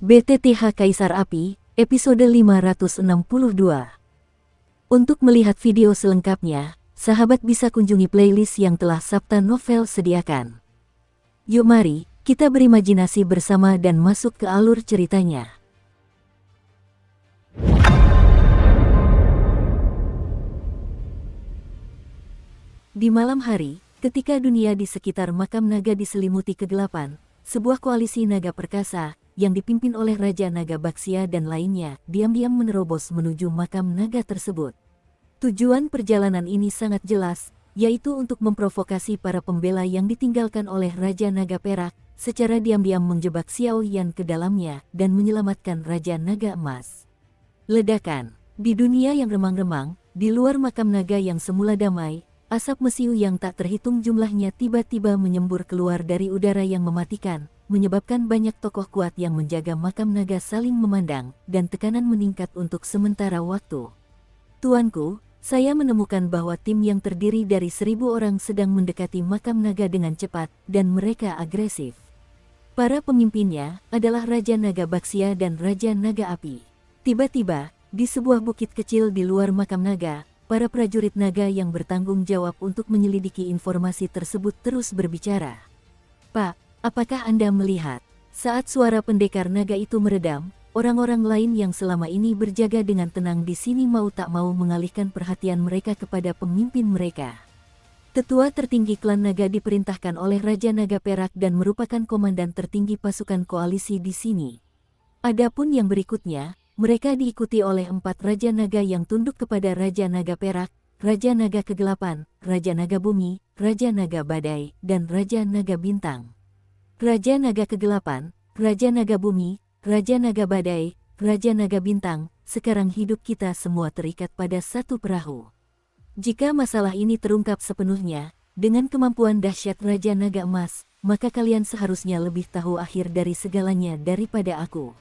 BTTH Kaisar Api, episode 562. Untuk melihat video selengkapnya, sahabat bisa kunjungi playlist yang telah Sabta Novel sediakan. Yuk mari, kita berimajinasi bersama dan masuk ke alur ceritanya. Di malam hari, ketika dunia di sekitar makam naga diselimuti kegelapan, sebuah koalisi naga perkasa, yang dipimpin oleh Raja Naga Baxia dan lainnya, diam-diam menerobos menuju makam naga tersebut. Tujuan perjalanan ini sangat jelas, yaitu untuk memprovokasi para pembela yang ditinggalkan oleh Raja Naga Perak, secara diam-diam menjebak Xiao Yan ke dalamnya, dan menyelamatkan Raja Naga Emas. Ledakan. Di dunia yang remang-remang, di luar makam naga yang semula damai, asap mesiu yang tak terhitung jumlahnya tiba-tiba menyembur keluar dari udara yang mematikan, menyebabkan banyak tokoh kuat yang menjaga makam naga saling memandang, dan tekanan meningkat untuk sementara waktu. Tuanku, saya menemukan bahwa tim yang terdiri dari 1000 orang sedang mendekati makam naga dengan cepat, dan mereka agresif. Para pemimpinnya adalah Raja Naga Baxia dan Raja Naga Api. Tiba-tiba, di sebuah bukit kecil di luar makam naga, para prajurit naga yang bertanggung jawab untuk menyelidiki informasi tersebut terus berbicara. Pak, apakah Anda melihat? Saat suara pendekar naga itu meredam, orang-orang lain yang selama ini berjaga dengan tenang di sini mau tak mau mengalihkan perhatian mereka kepada pemimpin mereka. Tetua tertinggi klan naga diperintahkan oleh Raja Naga Perak dan merupakan komandan tertinggi pasukan koalisi di sini. Adapun yang berikutnya, mereka diikuti oleh 4 Raja Naga yang tunduk kepada Raja Naga Perak, Raja Naga Kegelapan, Raja Naga Bumi, Raja Naga Badai, dan Raja Naga Bintang. Raja Naga Kegelapan, Raja Naga Bumi, Raja Naga Badai, Raja Naga Bintang, sekarang hidup kita semua terikat pada satu perahu. Jika masalah ini terungkap sepenuhnya, dengan kemampuan dahsyat Raja Naga Emas, maka kalian seharusnya lebih tahu akhir dari segalanya daripada aku.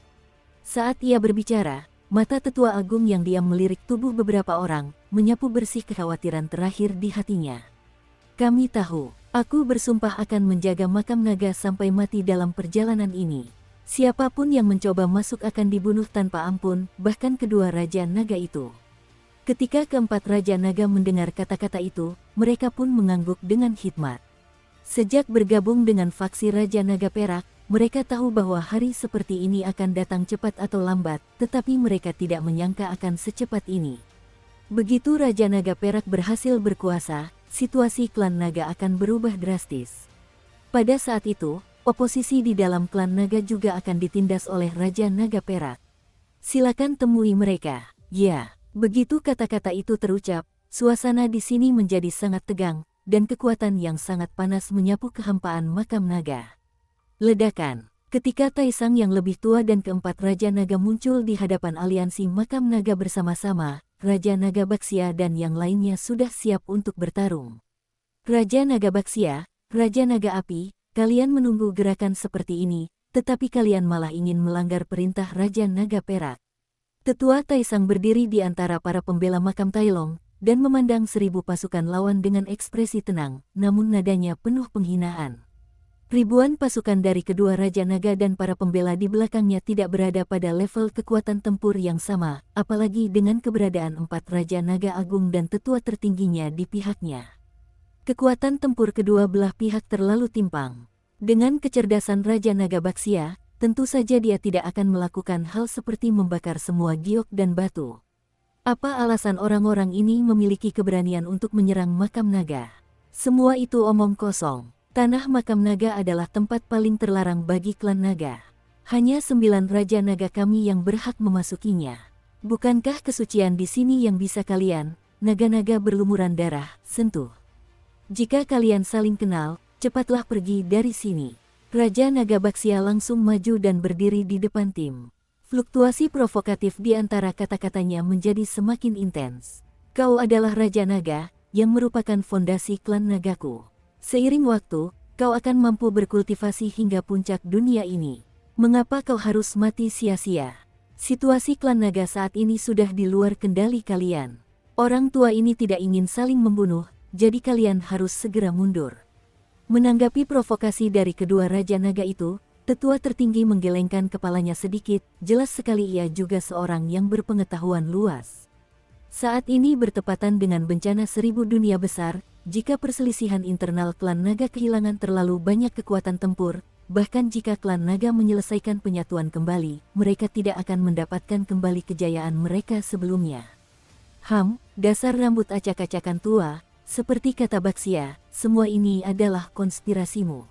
Saat ia berbicara, mata Tetua Agung yang diam melirik tubuh beberapa orang, menyapu bersih kekhawatiran terakhir di hatinya. Kami tahu, aku bersumpah akan menjaga makam naga sampai mati dalam perjalanan ini. Siapapun yang mencoba masuk akan dibunuh tanpa ampun, bahkan kedua Raja Naga itu. Ketika keempat Raja Naga mendengar kata-kata itu, mereka pun mengangguk dengan hikmat. Sejak bergabung dengan faksi Raja Naga Perak, mereka tahu bahwa hari seperti ini akan datang cepat atau lambat, tetapi mereka tidak menyangka akan secepat ini. Begitu Raja Naga Perak berhasil berkuasa, situasi klan naga akan berubah drastis. Pada saat itu, oposisi di dalam klan naga juga akan ditindas oleh Raja Naga Perak. Silakan temui mereka. Ya, begitu kata-kata itu terucap, suasana di sini menjadi sangat tegang, dan kekuatan yang sangat panas menyapu kehampaan makam naga. Ledakan. Ketika Taisang yang lebih tua dan keempat Raja Naga muncul di hadapan aliansi makam naga bersama-sama, Raja Naga Baxia dan yang lainnya sudah siap untuk bertarung. Raja Naga Baxia, Raja Naga Api, kalian menunggu gerakan seperti ini, tetapi kalian malah ingin melanggar perintah Raja Naga Perak. Tetua Taisang berdiri di antara para pembela makam Tailong, dan memandang 1000 pasukan lawan dengan ekspresi tenang, namun nadanya penuh penghinaan. Ribuan pasukan dari kedua Raja Naga dan para pembela di belakangnya tidak berada pada level kekuatan tempur yang sama, apalagi dengan keberadaan 4 Raja Naga Agung dan tetua tertingginya di pihaknya. Kekuatan tempur kedua belah pihak terlalu timpang. Dengan kecerdasan Raja Naga Baxia, tentu saja dia tidak akan melakukan hal seperti membakar semua giok dan batu. Apa alasan orang-orang ini memiliki keberanian untuk menyerang makam naga? Semua itu omong kosong. Tanah makam naga adalah tempat paling terlarang bagi klan naga. Hanya 9 Raja Naga kami yang berhak memasukinya. Bukankah kesucian di sini yang bisa kalian, naga-naga berlumuran darah, sentuh? Jika kalian saling kenal, cepatlah pergi dari sini. Raja Naga Baxia langsung maju dan berdiri di depan tim. Fluktuasi provokatif di antara kata-katanya menjadi semakin intens. Kau adalah Raja Naga, yang merupakan fondasi klan nagaku. Seiring waktu, kau akan mampu berkultivasi hingga puncak dunia ini. Mengapa kau harus mati sia-sia? Situasi klan naga saat ini sudah di luar kendali kalian. Orang tua ini tidak ingin saling membunuh, jadi kalian harus segera mundur. Menanggapi provokasi dari kedua Raja Naga itu, Tetua tertinggi menggelengkan kepalanya sedikit, jelas sekali ia juga seorang yang berpengetahuan luas. Saat ini bertepatan dengan bencana 1000 dunia besar, jika perselisihan internal klan naga kehilangan terlalu banyak kekuatan tempur, bahkan jika klan naga menyelesaikan penyatuan kembali, mereka tidak akan mendapatkan kembali kejayaan mereka sebelumnya. Dasar rambut acak-acakan tua, seperti kata Baxia, semua ini adalah konspirasimu.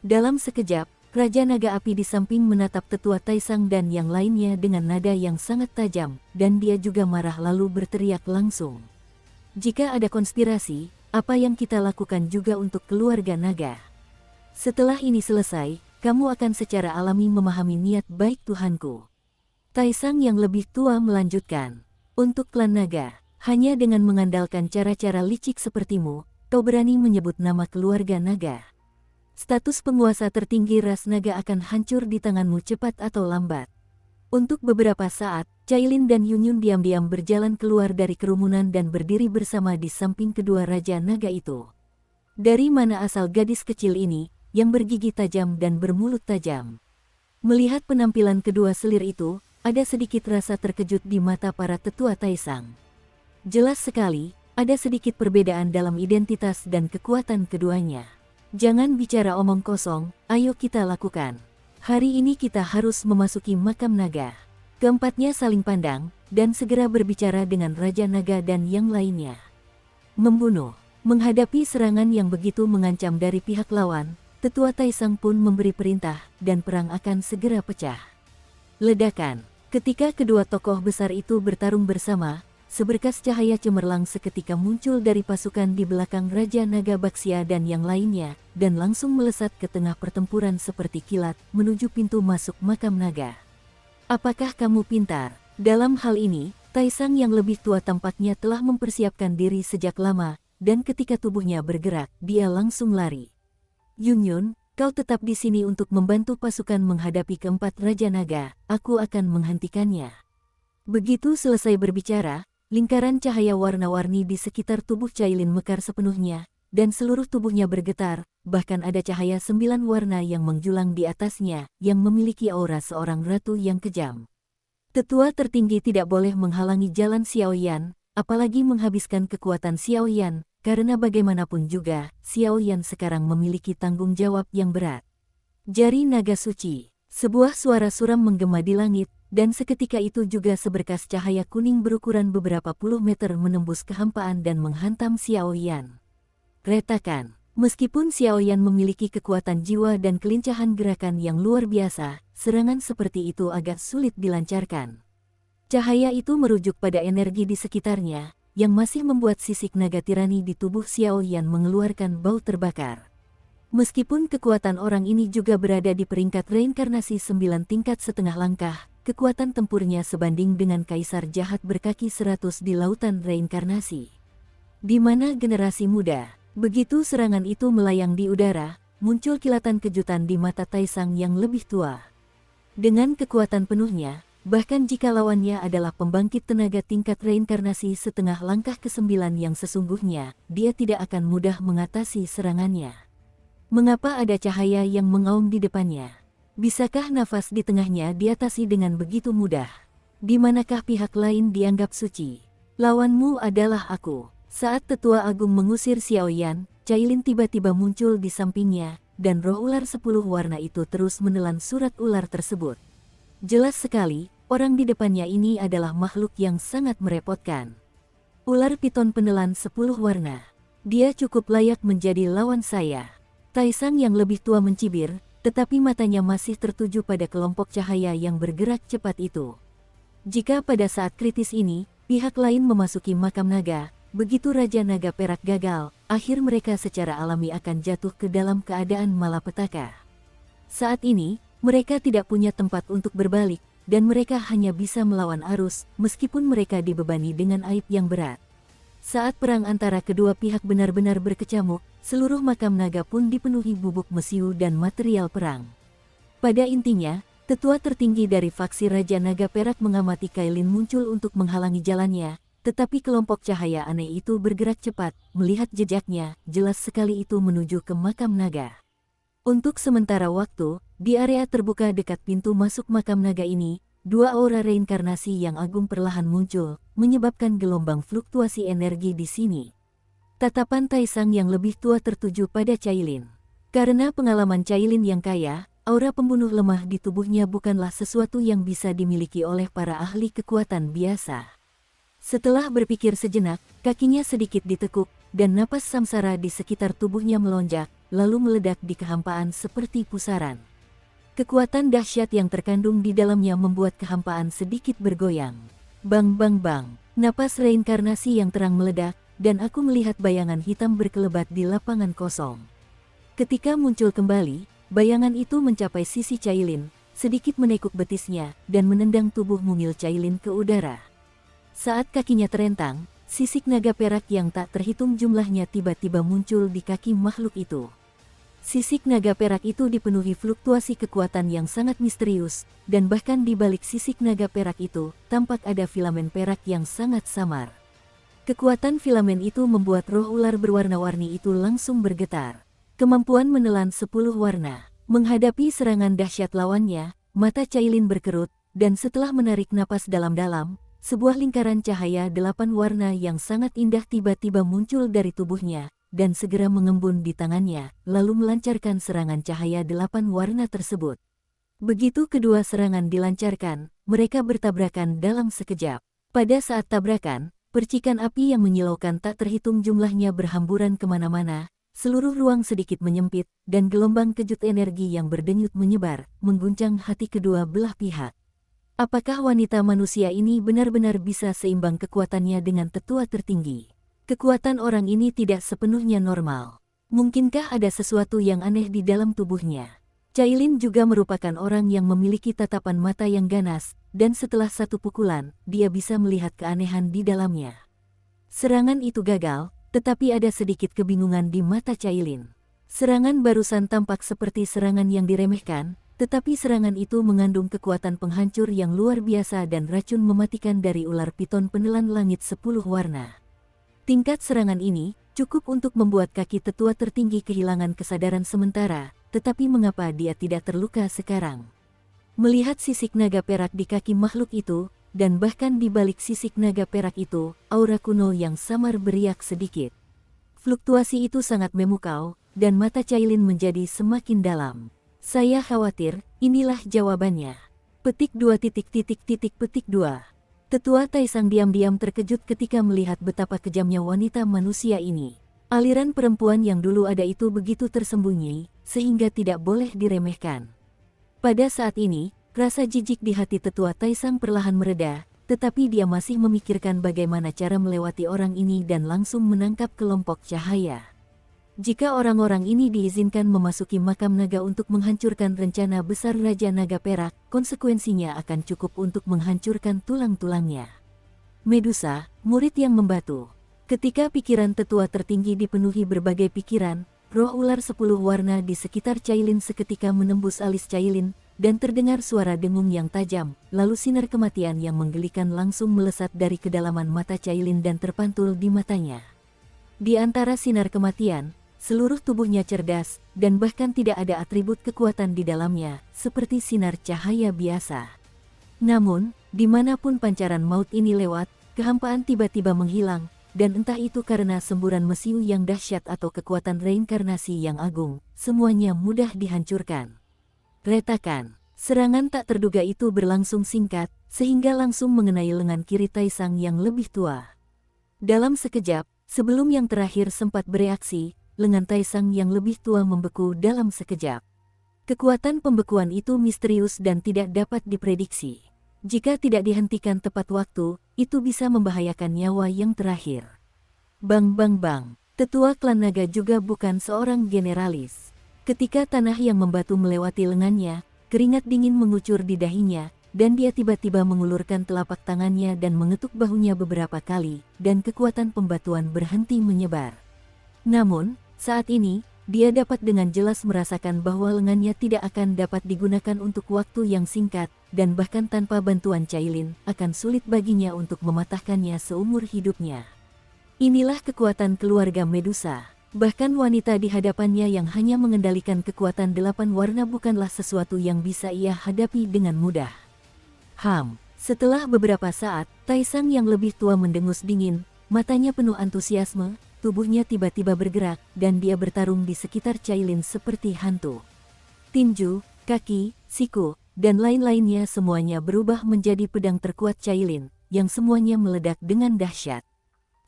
Dalam sekejap, Raja Naga Api di samping menatap Tetua Taisang dan yang lainnya dengan nada yang sangat tajam, dan dia juga marah lalu berteriak langsung. Jika ada konspirasi, apa yang kita lakukan juga untuk keluarga naga? Setelah ini selesai, kamu akan secara alami memahami niat baik Tuhanku. Taisang yang lebih tua melanjutkan. Untuk klan naga, hanya dengan mengandalkan cara-cara licik sepertimu, kau berani menyebut nama keluarga naga. Status penguasa tertinggi ras naga akan hancur di tanganmu cepat atau lambat. Untuk beberapa saat, Cailin dan Yunyun diam-diam berjalan keluar dari kerumunan dan berdiri bersama di samping kedua raja naga itu. Dari mana asal gadis kecil ini, yang bergigi tajam dan bermulut tajam? Melihat penampilan kedua selir itu, ada sedikit rasa terkejut di mata para tetua Taisang. Jelas sekali, ada sedikit perbedaan dalam identitas dan kekuatan keduanya. Jangan bicara omong kosong, ayo kita lakukan. Hari ini kita harus memasuki makam naga. Keempatnya saling pandang, dan segera berbicara dengan Raja Naga dan yang lainnya. Membunuh. Menghadapi serangan yang begitu mengancam dari pihak lawan, Tetua Taisang pun memberi perintah, dan perang akan segera pecah. Ledakan. Ketika kedua tokoh besar itu bertarung bersama, seberkas cahaya cemerlang seketika muncul dari pasukan di belakang Raja Naga Baxia dan yang lainnya, dan langsung melesat ke tengah pertempuran seperti kilat, menuju pintu masuk makam naga. Apakah kamu pintar? Dalam hal ini, Taisang yang lebih tua tampaknya telah mempersiapkan diri sejak lama, dan ketika tubuhnya bergerak, dia langsung lari. Yunyun, kau tetap di sini untuk membantu pasukan menghadapi keempat Raja Naga, aku akan menghentikannya. Begitu selesai berbicara, lingkaran cahaya warna-warni di sekitar tubuh Cailin mekar sepenuhnya, dan seluruh tubuhnya bergetar, bahkan ada cahaya 9 warna yang menjulang di atasnya, yang memiliki aura seorang ratu yang kejam. Tetua tertinggi tidak boleh menghalangi jalan Xiaoyan, apalagi menghabiskan kekuatan Xiaoyan, karena bagaimanapun juga, Xiaoyan sekarang memiliki tanggung jawab yang berat. Jari naga suci, sebuah suara suram menggema di langit, dan seketika itu juga seberkas cahaya kuning berukuran beberapa puluh meter menembus kehampaan dan menghantam Xiaoyan. Retakan. Meskipun Xiaoyan memiliki kekuatan jiwa dan kelincahan gerakan yang luar biasa, serangan seperti itu agak sulit dilancarkan. Cahaya itu merujuk pada energi di sekitarnya, yang masih membuat sisik naga tirani di tubuh Xiaoyan mengeluarkan bau terbakar. Meskipun kekuatan orang ini juga berada di peringkat reinkarnasi 9 tingkat setengah langkah, kekuatan tempurnya sebanding dengan kaisar jahat berkaki 100 di lautan reinkarnasi. Di mana generasi muda? Begitu serangan itu melayang di udara, muncul kilatan kejutan di mata Taisang yang lebih tua. Dengan kekuatan penuhnya, bahkan jika lawannya adalah pembangkit tenaga tingkat reinkarnasi setengah langkah ke-9 yang sesungguhnya, dia tidak akan mudah mengatasi serangannya. Mengapa ada cahaya yang mengaum di depannya? Bisakah nafas di tengahnya diatasi dengan begitu mudah? Di manakah pihak lain dianggap suci? Lawanmu adalah aku. Saat Tetua Agung mengusir Xiaoyan, Cailin tiba-tiba muncul di sampingnya, dan roh ular 10 warna itu terus menelan surat ular tersebut. Jelas sekali, orang di depannya ini adalah makhluk yang sangat merepotkan. Ular piton penelan 10 warna. Dia cukup layak menjadi lawan saya. Taisang yang lebih tua mencibir, tetapi matanya masih tertuju pada kelompok cahaya yang bergerak cepat itu. Jika pada saat kritis ini, pihak lain memasuki makam naga, begitu Raja Naga Perak gagal, akhir mereka secara alami akan jatuh ke dalam keadaan malapetaka. Saat ini, mereka tidak punya tempat untuk berbalik, dan mereka hanya bisa melawan arus, meskipun mereka dibebani dengan aib yang berat. Saat perang antara kedua pihak benar-benar berkecamuk, seluruh makam naga pun dipenuhi bubuk mesiu dan material perang. Pada intinya, tetua tertinggi dari faksi Raja Naga Perak mengamati Cailin muncul untuk menghalangi jalannya, tetapi kelompok cahaya aneh itu bergerak cepat, melihat jejaknya, jelas sekali itu menuju ke makam naga. Untuk sementara waktu, di area terbuka dekat pintu masuk makam naga ini, dua aura reinkarnasi yang agung perlahan muncul, menyebabkan gelombang fluktuasi energi di sini. Tatapan Taisang yang lebih tua tertuju pada Cailin. Karena pengalaman Cailin yang kaya, aura pembunuh lemah di tubuhnya bukanlah sesuatu yang bisa dimiliki oleh para ahli kekuatan biasa. Setelah berpikir sejenak, kakinya sedikit ditekuk, dan napas samsara di sekitar tubuhnya melonjak, lalu meledak di kehampaan seperti pusaran. Kekuatan dahsyat yang terkandung di dalamnya membuat kehampaan sedikit bergoyang. Bang bang bang, napas reinkarnasi yang terang meledak, dan aku melihat bayangan hitam berkelebat di lapangan kosong. Ketika muncul kembali, bayangan itu mencapai sisi Cailin, sedikit menekuk betisnya, dan menendang tubuh mungil Cailin ke udara. Saat kakinya terentang, sisik naga perak yang tak terhitung jumlahnya tiba-tiba muncul di kaki makhluk itu. Sisik naga perak itu dipenuhi fluktuasi kekuatan yang sangat misterius, dan bahkan di balik sisik naga perak itu, tampak ada filamen perak yang sangat samar. Kekuatan filamen itu membuat roh ular berwarna-warni itu langsung bergetar. Kemampuan menelan 10 warna. Menghadapi serangan dahsyat lawannya, mata Cailin berkerut, dan setelah menarik napas dalam-dalam, sebuah lingkaran cahaya 8 warna yang sangat indah tiba-tiba muncul dari tubuhnya, dan segera mengembun di tangannya, lalu melancarkan serangan cahaya 8 warna tersebut. Begitu kedua serangan dilancarkan, mereka bertabrakan dalam sekejap. Pada saat tabrakan, percikan api yang menyilaukan tak terhitung jumlahnya berhamburan kemana-mana, seluruh ruang sedikit menyempit, dan gelombang kejut energi yang berdenyut menyebar, mengguncang hati kedua belah pihak. Apakah wanita manusia ini benar-benar bisa seimbang kekuatannya dengan tetua tertinggi? Kekuatan orang ini tidak sepenuhnya normal. Mungkinkah ada sesuatu yang aneh di dalam tubuhnya? Cailin juga merupakan orang yang memiliki tatapan mata yang ganas, dan setelah satu pukulan, dia bisa melihat keanehan di dalamnya. Serangan itu gagal, tetapi ada sedikit kebingungan di mata Cailin. Serangan barusan tampak seperti serangan yang diremehkan, tetapi serangan itu mengandung kekuatan penghancur yang luar biasa dan racun mematikan dari ular piton penelan langit 10 warna. Tingkat serangan ini cukup untuk membuat kaki tetua tertinggi kehilangan kesadaran sementara, tetapi mengapa dia tidak terluka sekarang? Melihat sisik naga perak di kaki makhluk itu, dan bahkan di balik sisik naga perak itu, aura kuno yang samar beriak sedikit. Fluktuasi itu sangat memukau, dan mata Cailin menjadi semakin dalam. Saya khawatir, inilah jawabannya. Petik 2. Tetua Taisang diam-diam terkejut ketika melihat betapa kejamnya wanita manusia ini. Aliran perempuan yang dulu ada itu begitu tersembunyi, sehingga tidak boleh diremehkan. Pada saat ini, rasa jijik di hati tetua Taisang perlahan mereda, tetapi dia masih memikirkan bagaimana cara melewati orang ini dan langsung menangkap kelompok cahaya. Jika orang-orang ini diizinkan memasuki makam naga untuk menghancurkan rencana besar Raja Naga Perak, konsekuensinya akan cukup untuk menghancurkan tulang-tulangnya. Medusa, murid yang membatu. Ketika pikiran tetua tertinggi dipenuhi berbagai pikiran, roh ular 10 warna di sekitar Cailin seketika menembus alis Cailin, dan terdengar suara dengung yang tajam, lalu sinar kematian yang menggelikan langsung melesat dari kedalaman mata Cailin dan terpantul di matanya. Di antara sinar kematian, seluruh tubuhnya cerdas, dan bahkan tidak ada atribut kekuatan di dalamnya, seperti sinar cahaya biasa. Namun, dimanapun pancaran maut ini lewat, kehampaan tiba-tiba menghilang, dan entah itu karena semburan mesiu yang dahsyat atau kekuatan reinkarnasi yang agung, semuanya mudah dihancurkan. Retakan, serangan tak terduga itu berlangsung singkat, sehingga langsung mengenai lengan kiri Taisang yang lebih tua. Dalam sekejap, sebelum yang terakhir sempat bereaksi, lengan Taisang yang lebih tua membeku dalam sekejap. Kekuatan pembekuan itu misterius dan tidak dapat diprediksi. Jika tidak dihentikan tepat waktu, itu bisa membahayakan nyawa yang terakhir. Bang bang bang, tetua klan naga juga bukan seorang generalis. Ketika tanah yang membatu melewati lengannya, keringat dingin mengucur di dahinya, dan dia tiba-tiba mengulurkan telapak tangannya dan mengetuk bahunya beberapa kali, dan kekuatan pembatuan berhenti menyebar. Namun, saat ini, dia dapat dengan jelas merasakan bahwa lengannya tidak akan dapat digunakan untuk waktu yang singkat, dan bahkan tanpa bantuan Cailin, akan sulit baginya untuk mematahkannya seumur hidupnya. Inilah kekuatan keluarga Medusa. Bahkan wanita di hadapannya yang hanya mengendalikan kekuatan 8 warna bukanlah sesuatu yang bisa ia hadapi dengan mudah. Setelah beberapa saat, Taisang yang lebih tua mendengus dingin, matanya penuh antusiasme, tubuhnya tiba-tiba bergerak, dan dia bertarung di sekitar Cailin seperti hantu. Tinju, kaki, siku, dan lain-lainnya semuanya berubah menjadi pedang terkuat Cailin, yang semuanya meledak dengan dahsyat.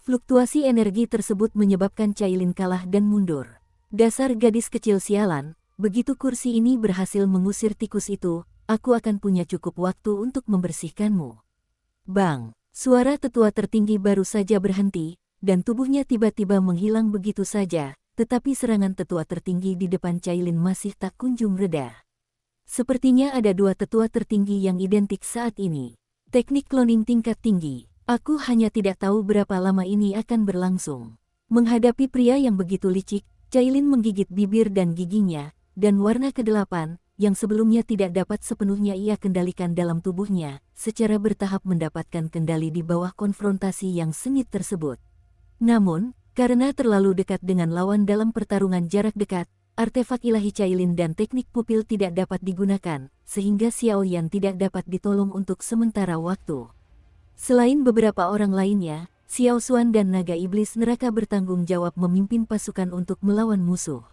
Fluktuasi energi tersebut menyebabkan Cailin kalah dan mundur. Dasar gadis kecil sialan, begitu kursi ini berhasil mengusir tikus itu, aku akan punya cukup waktu untuk membersihkanmu. Bang! Suara tetua tertinggi baru saja berhenti, dan tubuhnya tiba-tiba menghilang begitu saja, tetapi serangan tetua tertinggi di depan Cailin masih tak kunjung reda. Sepertinya ada dua tetua tertinggi yang identik saat ini. Teknik cloning tingkat tinggi. Aku hanya tidak tahu berapa lama ini akan berlangsung. Menghadapi pria yang begitu licik, Cailin menggigit bibir dan giginya, dan warna ke-8, yang sebelumnya tidak dapat sepenuhnya ia kendalikan dalam tubuhnya, secara bertahap mendapatkan kendali di bawah konfrontasi yang sengit tersebut. Namun, karena terlalu dekat dengan lawan dalam pertarungan jarak dekat, artefak ilahi Cailin dan teknik pupil tidak dapat digunakan, sehingga Xiaoyan tidak dapat ditolong untuk sementara waktu. Selain beberapa orang lainnya, Xiao Xuan dan Naga Iblis Neraka bertanggung jawab memimpin pasukan untuk melawan musuh.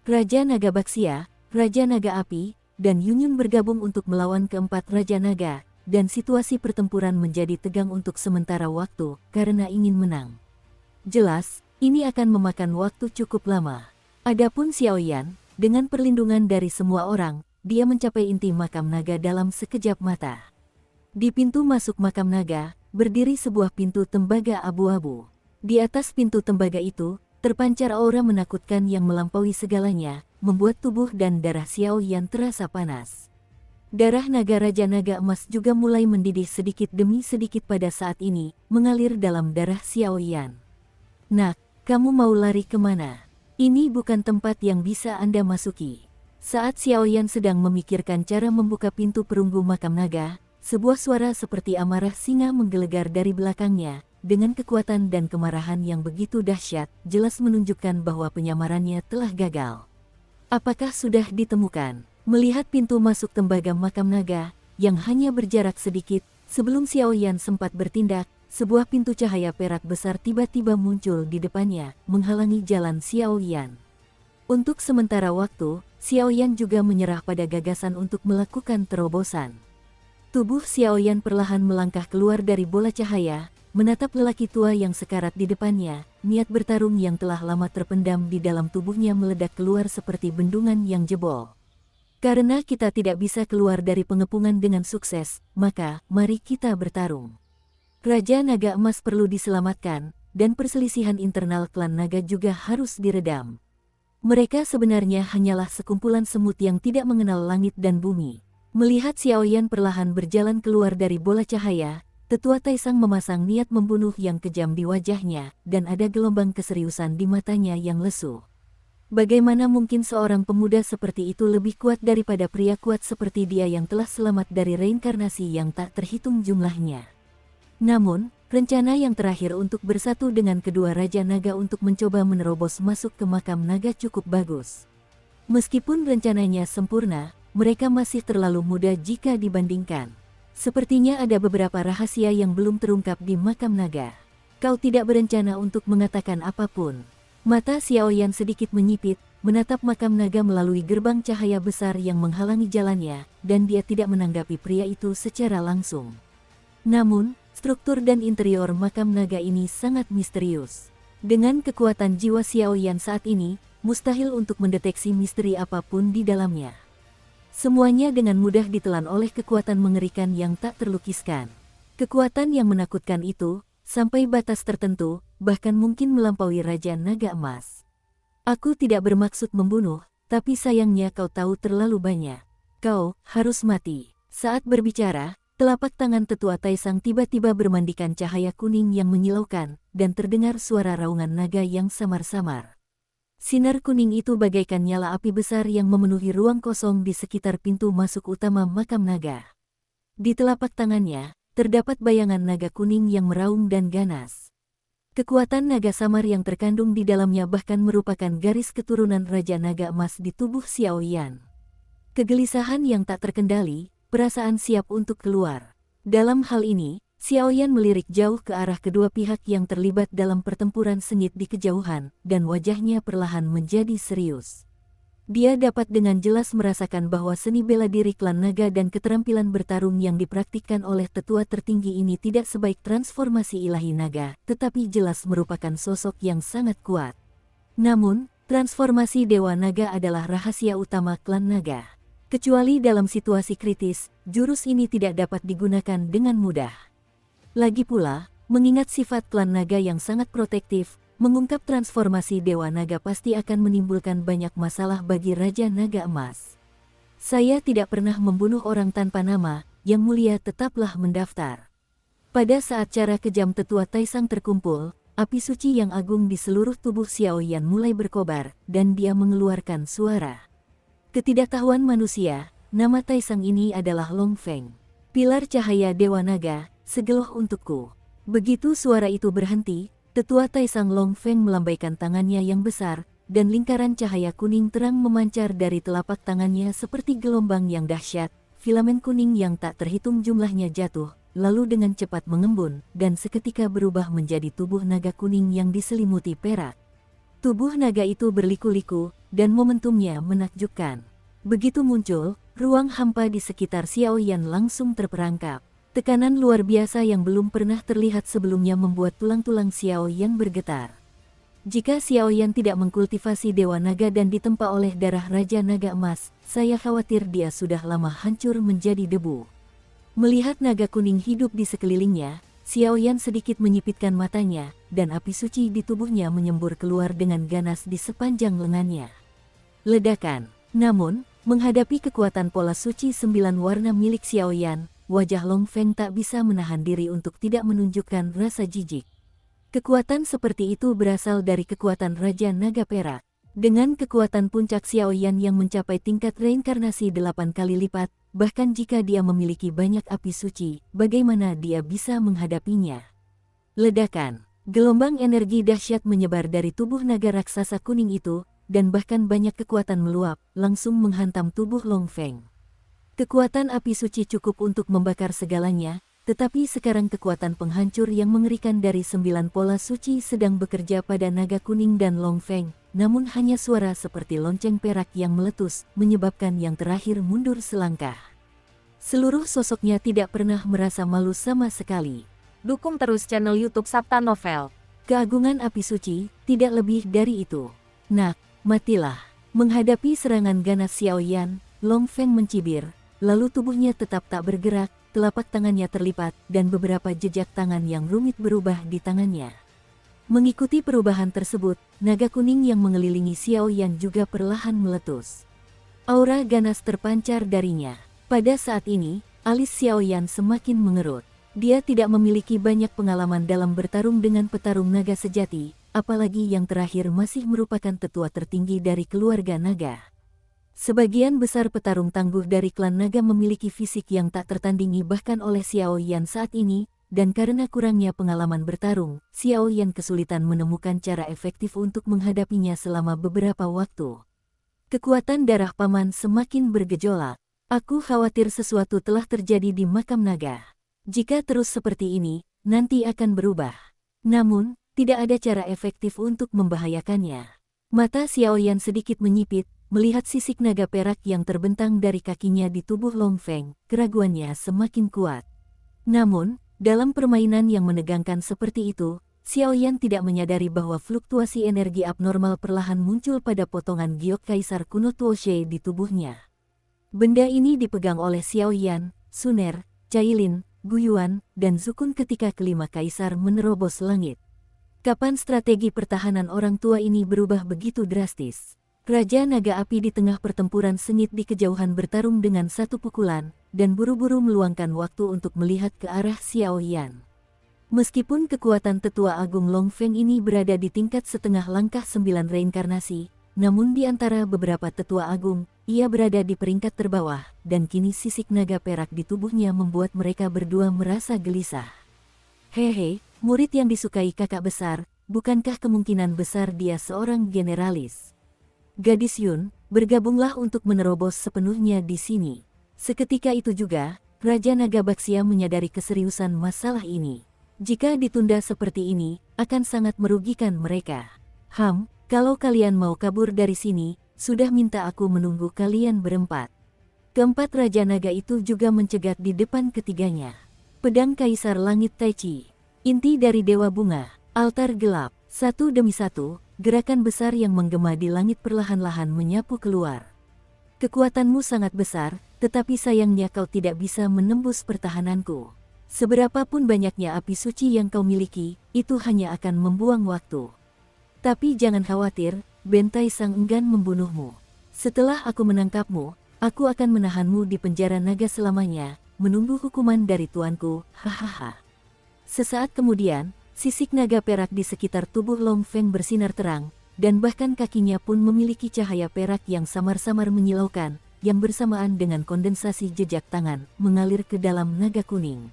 Raja Naga Baxia, Raja Naga Api, dan Yunyun bergabung untuk melawan keempat Raja Naga, dan situasi pertempuran menjadi tegang untuk sementara waktu karena ingin menang. Jelas, ini akan memakan waktu cukup lama. Adapun Xiaoyan, dengan perlindungan dari semua orang, dia mencapai inti makam naga dalam sekejap mata. Di pintu masuk makam naga, berdiri sebuah pintu tembaga abu-abu. Di atas pintu tembaga itu, terpancar aura menakutkan yang melampaui segalanya, membuat tubuh dan darah Xiaoyan terasa panas. Darah naga Raja Naga Emas juga mulai mendidih sedikit demi sedikit pada saat ini, mengalir dalam darah Xiaoyan. Nak, kamu mau lari kemana? Ini bukan tempat yang bisa Anda masuki. Saat Xiaoyan sedang memikirkan cara membuka pintu perunggu makam naga, sebuah suara seperti amarah singa menggelegar dari belakangnya, dengan kekuatan dan kemarahan yang begitu dahsyat, jelas menunjukkan bahwa penyamarannya telah gagal. Apakah sudah ditemukan? Melihat pintu masuk tembaga makam naga, yang hanya berjarak sedikit, sebelum Xiaoyan sempat bertindak, sebuah pintu cahaya perak besar tiba-tiba muncul di depannya, menghalangi jalan Xiaoyan. Untuk sementara waktu, Xiaoyan juga menyerah pada gagasan untuk melakukan terobosan. Tubuh Xiaoyan perlahan melangkah keluar dari bola cahaya, menatap lelaki tua yang sekarat di depannya, niat bertarung yang telah lama terpendam di dalam tubuhnya meledak keluar seperti bendungan yang jebol. Karena kita tidak bisa keluar dari pengepungan dengan sukses, maka mari kita bertarung. Raja Naga Emas perlu diselamatkan, dan perselisihan internal klan naga juga harus diredam. Mereka sebenarnya hanyalah sekumpulan semut yang tidak mengenal langit dan bumi. Melihat Xiaoyan perlahan berjalan keluar dari bola cahaya, tetua Taisang memasang niat membunuh yang kejam di wajahnya, dan ada gelombang keseriusan di matanya yang lesu. Bagaimana mungkin seorang pemuda seperti itu lebih kuat daripada pria kuat seperti dia yang telah selamat dari reinkarnasi yang tak terhitung jumlahnya? Namun, rencana yang terakhir untuk bersatu dengan kedua Raja Naga untuk mencoba menerobos masuk ke makam naga cukup bagus. Meskipun rencananya sempurna, mereka masih terlalu muda jika dibandingkan. Sepertinya ada beberapa rahasia yang belum terungkap di makam naga. Kau tidak berencana untuk mengatakan apapun. Mata Xiaoyan sedikit menyipit, menatap makam naga melalui gerbang cahaya besar yang menghalangi jalannya, dan dia tidak menanggapi pria itu secara langsung. Namun, struktur dan interior makam naga ini sangat misterius. Dengan kekuatan jiwa Xiaoyan saat ini, mustahil untuk mendeteksi misteri apapun di dalamnya. Semuanya dengan mudah ditelan oleh kekuatan mengerikan yang tak terlukiskan. Kekuatan yang menakutkan itu, sampai batas tertentu, bahkan mungkin melampaui Raja Naga Emas. Aku tidak bermaksud membunuh, tapi sayangnya kau tahu terlalu banyak. Kau harus mati. Saat berbicara, telapak tangan tetua Taisang tiba-tiba bermandikan cahaya kuning yang menyilaukan, dan terdengar suara raungan naga yang samar-samar. Sinar kuning itu bagaikan nyala api besar yang memenuhi ruang kosong di sekitar pintu masuk utama makam naga. Di telapak tangannya, terdapat bayangan naga kuning yang meraung dan ganas. Kekuatan naga samar yang terkandung di dalamnya bahkan merupakan garis keturunan Raja Naga Emas di tubuh Xiao Yan. Kegelisahan yang tak terkendali, perasaan siap untuk keluar. Dalam hal ini, Xiao Yan melirik jauh ke arah kedua pihak yang terlibat dalam pertempuran sengit di kejauhan, dan wajahnya perlahan menjadi serius. Dia dapat dengan jelas merasakan bahwa seni bela diri klan naga dan keterampilan bertarung yang dipraktikkan oleh tetua tertinggi ini tidak sebaik transformasi ilahi naga, tetapi jelas merupakan sosok yang sangat kuat. Namun, transformasi Dewa Naga adalah rahasia utama klan naga. Kecuali dalam situasi kritis, jurus ini tidak dapat digunakan dengan mudah. Lagi pula, mengingat sifat klan naga yang sangat protektif, mengungkap transformasi Dewa Naga pasti akan menimbulkan banyak masalah bagi Raja Naga Emas. Saya tidak pernah membunuh orang tanpa nama, Yang Mulia tetaplah mendaftar. Pada saat cara kejam tetua Taisang terkumpul, api suci yang agung di seluruh tubuh Xiao Yan mulai berkobar, dan dia mengeluarkan suara. Ketidaktahuan manusia, nama Taisang ini adalah Long Feng. Pilar cahaya Dewa Naga, segeloh untukku. Begitu suara itu berhenti, Tetua Taisang Long Feng melambaikan tangannya yang besar, dan lingkaran cahaya kuning terang memancar dari telapak tangannya seperti gelombang yang dahsyat. Filamen kuning yang tak terhitung jumlahnya jatuh, lalu dengan cepat mengembun, dan seketika berubah menjadi tubuh naga kuning yang diselimuti perak. Tubuh naga itu berliku-liku, dan momentumnya menakjubkan. Begitu muncul, ruang hampa di sekitar Xiao Yan langsung terperangkap. Tekanan luar biasa yang belum pernah terlihat sebelumnya membuat tulang-tulang Xiao Yan bergetar. Jika Xiao Yan tidak mengkultivasi Dewa Naga dan ditempa oleh darah Raja Naga Emas, saya khawatir dia sudah lama hancur menjadi debu. Melihat naga kuning hidup di sekelilingnya, Xiao Yan sedikit menyipitkan matanya, dan api suci di tubuhnya menyembur keluar dengan ganas di sepanjang lengannya. Ledakan. Namun, menghadapi kekuatan pola suci 9 warna milik Xiao Yan, wajah Long Feng tak bisa menahan diri untuk tidak menunjukkan rasa jijik. Kekuatan seperti itu berasal dari kekuatan Raja Naga Perak. Dengan kekuatan puncak Xiao Yan yang mencapai tingkat reinkarnasi 8 kali lipat, bahkan jika dia memiliki banyak api suci, bagaimana dia bisa menghadapinya? Ledakan. Gelombang energi dahsyat menyebar dari tubuh naga raksasa kuning itu, dan bahkan banyak kekuatan meluap, langsung menghantam tubuh Long Feng. Kekuatan api suci cukup untuk membakar segalanya, tetapi sekarang kekuatan penghancur yang mengerikan dari 9 pola suci sedang bekerja pada naga kuning dan Long Feng, namun hanya suara seperti lonceng perak yang meletus, menyebabkan yang terakhir mundur selangkah. Seluruh sosoknya tidak pernah merasa malu sama sekali. Dukung terus channel YouTube Sabta Novel. Keagungan api suci, tidak lebih dari itu. Nak, matilah. Menghadapi serangan ganas Xiao Yan, Long Feng mencibir. Lalu tubuhnya tetap tak bergerak, telapak tangannya terlipat, dan beberapa jejak tangan yang rumit berubah di tangannya. Mengikuti perubahan tersebut, naga kuning yang mengelilingi Xiao Yan juga perlahan meletus. Aura ganas terpancar darinya. Pada saat ini, alis Xiao Yan semakin mengerut. Dia tidak memiliki banyak pengalaman dalam bertarung dengan petarung naga sejati, apalagi yang terakhir masih merupakan tetua tertinggi dari keluarga naga. Sebagian besar petarung tangguh dari klan naga memiliki fisik yang tak tertandingi bahkan oleh Xiao Yan saat ini, dan karena kurangnya pengalaman bertarung, Xiao Yan kesulitan menemukan cara efektif untuk menghadapinya selama beberapa waktu. Kekuatan darah paman semakin bergejolak. Aku khawatir sesuatu telah terjadi di makam naga. Jika terus seperti ini, nanti akan berubah. Namun, tidak ada cara efektif untuk membahayakannya. Mata Xiao Yan sedikit menyipit, melihat sisik naga perak yang terbentang dari kakinya di tubuh Long Feng, keraguannya semakin kuat. Namun, dalam permainan yang menegangkan seperti itu, Xiao Yan tidak menyadari bahwa fluktuasi energi abnormal perlahan muncul pada potongan giok kaisar kuno Tuoshe di tubuhnya. Benda ini dipegang oleh Xiao Yan, Suner, Cailin, Guyuan, dan Zukun ketika kelima kaisar menerobos langit. Kapan strategi pertahanan orang tua ini berubah begitu drastis? Raja Naga Api di tengah pertempuran sengit di kejauhan bertarung dengan satu pukulan, dan buru-buru meluangkan waktu untuk melihat ke arah Xiao Yan. Meskipun kekuatan tetua agung Long Feng ini berada di tingkat setengah langkah 9 reinkarnasi, namun di antara beberapa tetua agung, ia berada di peringkat terbawah, dan kini sisik naga perak di tubuhnya membuat mereka berdua merasa gelisah. Hehe, murid yang disukai kakak besar, bukankah kemungkinan besar dia seorang generalis? Gadis Yun, bergabunglah untuk menerobos sepenuhnya di sini. Seketika itu juga, Raja Naga Baxia menyadari keseriusan masalah ini. Jika ditunda seperti ini, akan sangat merugikan mereka. Kalau kalian mau kabur dari sini, sudah minta aku menunggu kalian berempat. Keempat Raja Naga itu juga mencegat di depan ketiganya. Pedang Kaisar Langit Taichi, inti dari Dewa Bunga, altar gelap, satu demi satu, gerakan besar yang menggema di langit perlahan-lahan menyapu keluar. Kekuatanmu sangat besar, tetapi sayangnya kau tidak bisa menembus pertahananku. Seberapapun banyaknya api suci yang kau miliki, itu hanya akan membuang waktu. Tapi jangan khawatir, Bentai Sang enggan membunuhmu. Setelah aku menangkapmu, aku akan menahanmu di penjara naga selamanya, menunggu hukuman dari tuanku, hahaha. Sesaat kemudian, sisik naga perak di sekitar tubuh Long Feng bersinar terang, dan bahkan kakinya pun memiliki cahaya perak yang samar-samar menyilaukan, yang bersamaan dengan kondensasi jejak tangan, mengalir ke dalam naga kuning.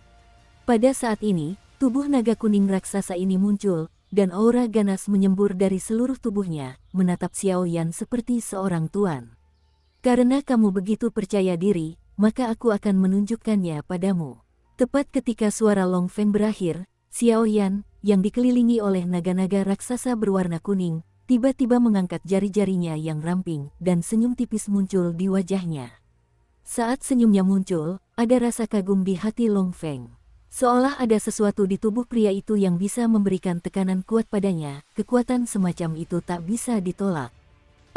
Pada saat ini, tubuh naga kuning raksasa ini muncul, dan aura ganas menyembur dari seluruh tubuhnya, menatap Xiao Yan seperti seorang tuan. Karena kamu begitu percaya diri, maka aku akan menunjukkannya padamu. Tepat ketika suara Long Feng berakhir, Xiao Yan, yang dikelilingi oleh naga-naga raksasa berwarna kuning, tiba-tiba mengangkat jari-jarinya yang ramping, dan senyum tipis muncul di wajahnya. Saat senyumnya muncul, ada rasa kagum di hati Long Feng. Seolah ada sesuatu di tubuh pria itu yang bisa memberikan tekanan kuat padanya, kekuatan semacam itu tak bisa ditolak.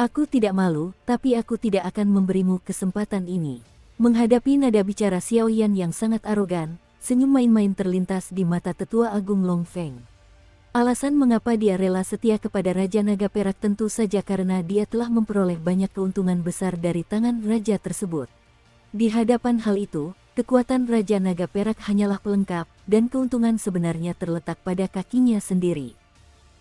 Aku tidak malu, tapi aku tidak akan memberimu kesempatan ini. Menghadapi nada bicara Xiao Yan yang sangat arogan, senyum main-main terlintas di mata tetua agung Long Feng. Alasan mengapa dia rela setia kepada Raja Naga Perak tentu saja karena dia telah memperoleh banyak keuntungan besar dari tangan raja tersebut. Di hadapan hal itu, kekuatan Raja Naga Perak hanyalah pelengkap, dan keuntungan sebenarnya terletak pada kakinya sendiri.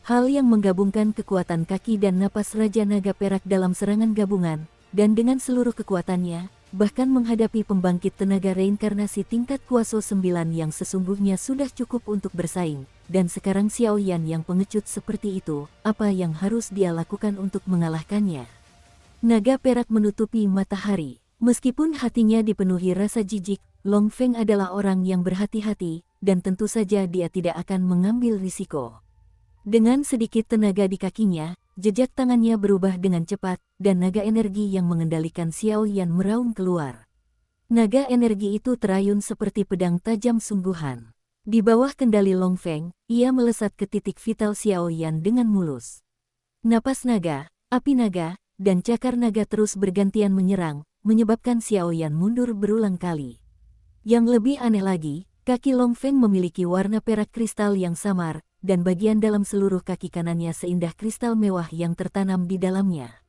Hal yang menggabungkan kekuatan kaki dan napas Raja Naga Perak dalam serangan gabungan, dan dengan seluruh kekuatannya, bahkan menghadapi pembangkit tenaga reinkarnasi tingkat kuasa 9 yang sesungguhnya sudah cukup untuk bersaing, dan sekarang Xiao Yan yang pengecut seperti itu, apa yang harus dia lakukan untuk mengalahkannya? Naga Perak menutupi matahari. Meskipun hatinya dipenuhi rasa jijik, Long Feng adalah orang yang berhati-hati, dan tentu saja dia tidak akan mengambil risiko. Dengan sedikit tenaga di kakinya, jejak tangannya berubah dengan cepat, dan naga energi yang mengendalikan Xiao Yan meraung keluar. Naga energi itu terayun seperti pedang tajam sungguhan. Di bawah kendali Long Feng, ia melesat ke titik vital Xiao Yan dengan mulus. Napas naga, api naga, dan cakar naga terus bergantian menyerang, menyebabkan Xiao Yan mundur berulang kali. Yang lebih aneh lagi, kaki Long Feng memiliki warna perak kristal yang samar, dan bagian dalam seluruh kaki kanannya seindah kristal mewah yang tertanam di dalamnya.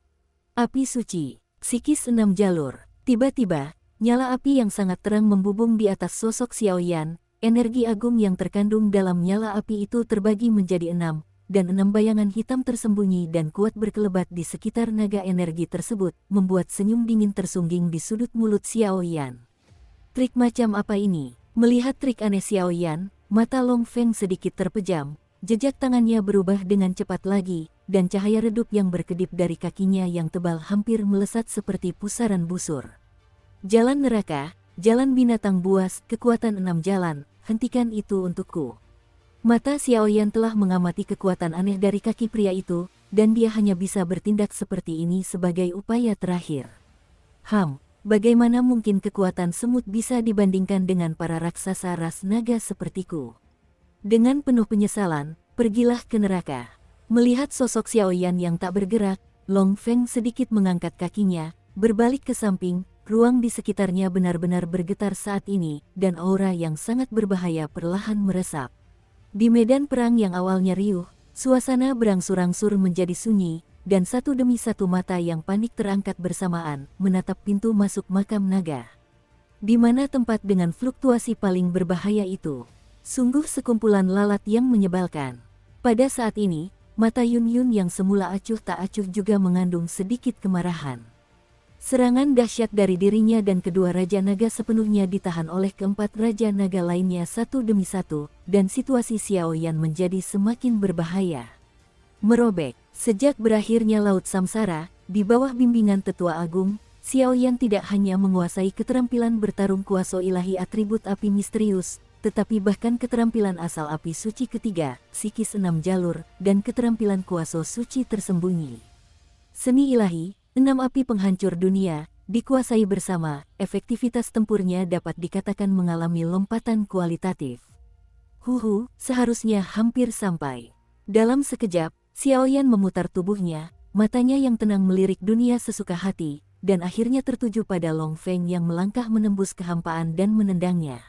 Api suci, psikis 6 jalur. Tiba-tiba, nyala api yang sangat terang membubung di atas sosok Xiao Yan. Energi agung yang terkandung dalam nyala api itu terbagi menjadi 6, dan 6 bayangan hitam tersembunyi dan kuat berkelebat di sekitar naga energi tersebut, membuat senyum dingin tersungging di sudut mulut Xiao Yan. Trik macam apa ini? Melihat trik aneh Xiao Yan, mata Long Feng sedikit terpejam, jejak tangannya berubah dengan cepat lagi, dan cahaya redup yang berkedip dari kakinya yang tebal hampir melesat seperti pusaran busur. Jalan neraka, jalan binatang buas, kekuatan 6 jalan, hentikan itu untukku. Mata Xiao Yan telah mengamati kekuatan aneh dari kaki pria itu, dan dia hanya bisa bertindak seperti ini sebagai upaya terakhir. Bagaimana mungkin kekuatan semut bisa dibandingkan dengan para raksasa ras naga sepertiku? Dengan penuh penyesalan, pergilah ke neraka. Melihat sosok Xiao Yan yang tak bergerak, Long Feng sedikit mengangkat kakinya, berbalik ke samping. Ruang di sekitarnya benar-benar bergetar saat ini, dan aura yang sangat berbahaya perlahan meresap. Di medan perang yang awalnya riuh, suasana berangsur-angsur menjadi sunyi, dan satu demi satu mata yang panik terangkat bersamaan, menatap pintu masuk makam naga. Di mana tempat dengan fluktuasi paling berbahaya itu? Sungguh sekumpulan lalat yang menyebalkan. Pada saat ini, mata Yun Yun yang semula acuh tak acuh juga mengandung sedikit kemarahan. Serangan dahsyat dari dirinya dan kedua Raja Naga sepenuhnya ditahan oleh keempat Raja Naga lainnya satu demi satu, dan situasi Xiao Yan menjadi semakin berbahaya. Merobek. Sejak berakhirnya Laut Samsara, di bawah bimbingan Tetua Agung, Xiao Yan tidak hanya menguasai keterampilan bertarung kuasa ilahi atribut api misterius, tetapi bahkan keterampilan asal api suci ketiga, psikis 6 jalur, dan keterampilan kuasa suci tersembunyi. Seni ilahi, 6 api penghancur dunia, dikuasai bersama, efektivitas tempurnya dapat dikatakan mengalami lompatan kualitatif. Seharusnya hampir sampai. Dalam sekejap, Xiao Yan memutar tubuhnya, matanya yang tenang melirik dunia sesuka hati, dan akhirnya tertuju pada Long Feng yang melangkah menembus kehampaan dan menendangnya.